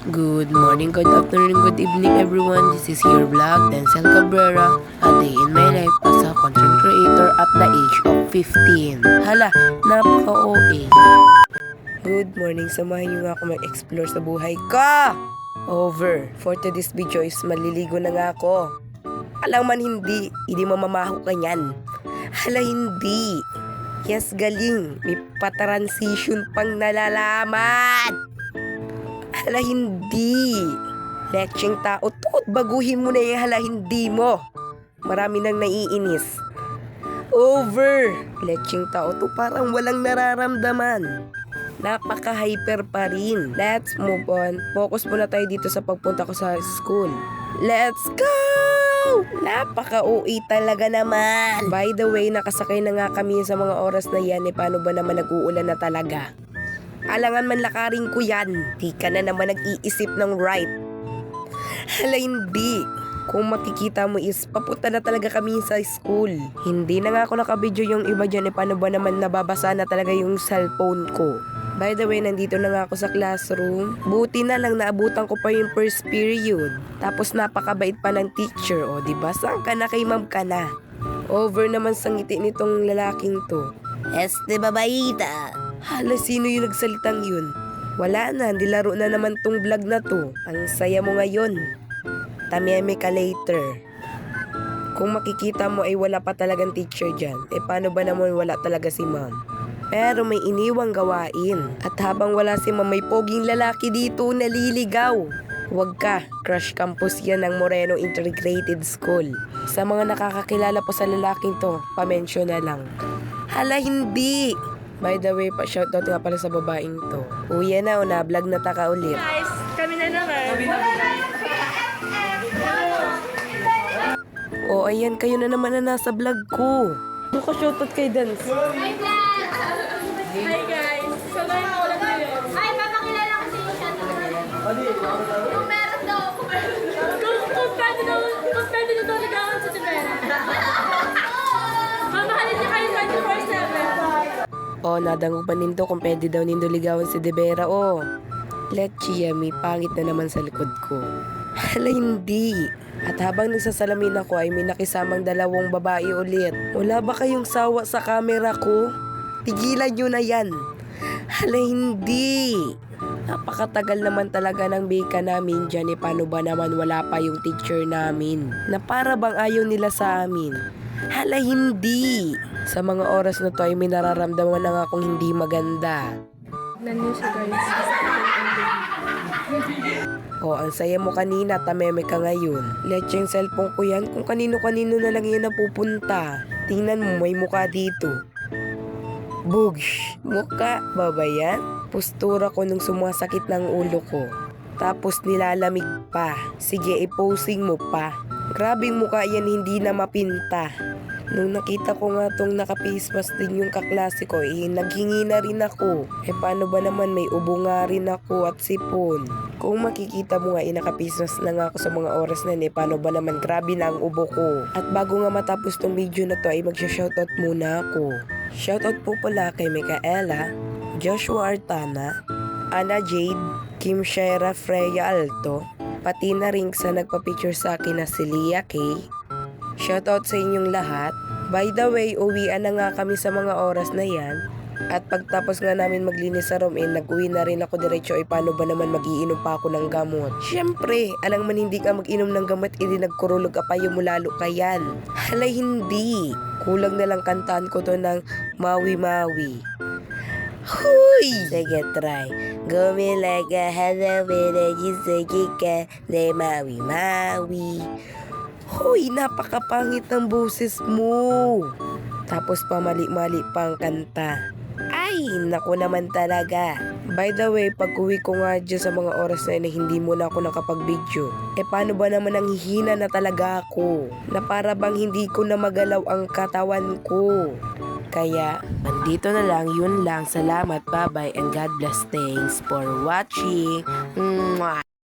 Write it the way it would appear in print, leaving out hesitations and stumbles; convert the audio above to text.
Good morning, good afternoon, good evening everyone. This is your vlog, Denzel Cabrera. A day in my life as a content creator at the age of 15. Hala, napaka-OA. Good morning, samahan niyo nga ako mag-explore sa buhay ko. Over. For today's video is maliligo na nga ako. Alam man hindi mamamaho ka niyan. Hala, hindi. Yes, galing. May pa-transition pang nalalaman. Hala, hindi. Lecheng tao to. Baguhin mo na yung hala, hindi mo. Marami nang naiinis. Over. Lecheng tao to. Parang walang nararamdaman. Napaka-hyper pa rin. Let's move on. Focus muna tayo dito sa pagpunta ko sa school. Let's go! Napaka-OA talaga naman. By the way, nakasakay na nga kami sa mga oras na yan. Paano ba naman nag-uulan na talaga? Alangan man lakarin ko yan. Di ka na naman nag-iisip ng right. Hala, hindi. Kung makikita mo is papunta na talaga kami sa school. Hindi na nga ako nakabidyo yung iba dyan. Paano ba naman nababasa na talaga yung cellphone ko? By the way, nandito na nga ako sa classroom. Buti na lang naabutan ko pa yung first period. Tapos napakabait pa ng teacher. O diba, saan ka na kay ma'am ka na? Over naman sa ngiti nitong lalaking to. Babaita. Hala, sino yung nagsalitang yun? Wala na, nilaro na naman tong vlog na to. Ang saya mo ngayon. Tameme ka later. Kung makikita mo ay wala pa talagang teacher dyan. Paano ba naman wala talaga si ma'am? Pero may iniwang gawain. At habang wala si ma'am, may poging lalaki dito naliligaw. Huwag ka, crush campus yan ng Moreno Integrated School. Sa mga nakakakilala po sa lalaking to, pa-mention na lang. Hala, hindi! By the way, pa-shoutout nga pala sa babaeng to. Uya na, na-vlog na taka ulit. Guys, kami na naman. O, ayan, kayo na naman na nasa vlog ko. Ano ka shoutout kay Dance? Hi guys, sabay mo ulit kayo. Ay, papakilala ko sa iyo siya. Kung meron daw ako. Kung pwede na daw ligawan sa Tibera. Mamahalin niya kayo 24/7. O, nadango pa nindo kung pwede daw nindo ligawan si Debera. O, Lechi, may pangit na naman sa likod ko. Hala, hindi. At habang nagsasalamin ako ay may nakisamang dalawang babae ulit. Wala ba kayong sawa sa camera ko? Tigilan nyo na yan. Hala, hindi. Napakatagal naman talaga ng beka namin dyan. Paano ba naman wala pa yung teacher namin? Na para bang ayaw nila sa amin? Hala, hindi. Sa mga oras na to ay may nararamdaman na nga akong hindi maganda. Tignan niyo siya guys. O, ang saya mo kanina, tameme ka ngayon. Let's yung cellphone ko yan, kung kanino-kanino na lang yan napupunta. Tingnan mo, may muka dito. Bugsh! Muka, baba yan? Postura ko nung sumasakit ng ulo ko. Tapos nilalamig pa. Sige, i-posing mo pa. Grabing mukha yan, hindi na mapinta. Nung nakita ko nga tong naka-face mask din yung kaklase ko, naghingi na rin ako. Paano ba naman may ubo nga rin ako at sipon? Kung makikita mo nga, naka-face mask na nga ako sa mga oras na yun, paano ba naman grabe na ang ubo ko? At bago nga matapos tong video na to, ay magsha-shoutout muna ako. Shoutout po pala kay Micaela, Joshua Artana, Ana Jade, Kim Shaira Freya Alto, pati na rin sa nagpa-picture sa akin na si Leah Kay. Shoutout sa inyong lahat. By the way, uwian na nga kami sa mga oras na yan. At pagtapos nga namin maglinis sa room, nag-uwi na rin ako diretso. Paano ba naman magiinom pa ako ng gamot? Siyempre, alang man hindi ka mag-inom ng gamot, nagkurulog ka pa yung mulalo ka yan. Hala, hindi. Kulang na lang kantaan ko to ng Mawi-Mawi. Huy! Sige, try. Go me like a Halloween and you say ka, de Mawi-Mawi. Hoy, napakapangit ng boses mo. Tapos pamali-mali pang kanta. Ay, naku naman talaga. By the way, pag uwi ko nga dyan sa mga oras na hindi mo na ako nakapag-video. Paano ba naman ang hihina na talaga ako? Na para bang hindi ko na magalaw ang katawan ko. Kaya, andito na lang, yun lang. Salamat, bye-bye, and God bless. Thanks for watching. Mwah!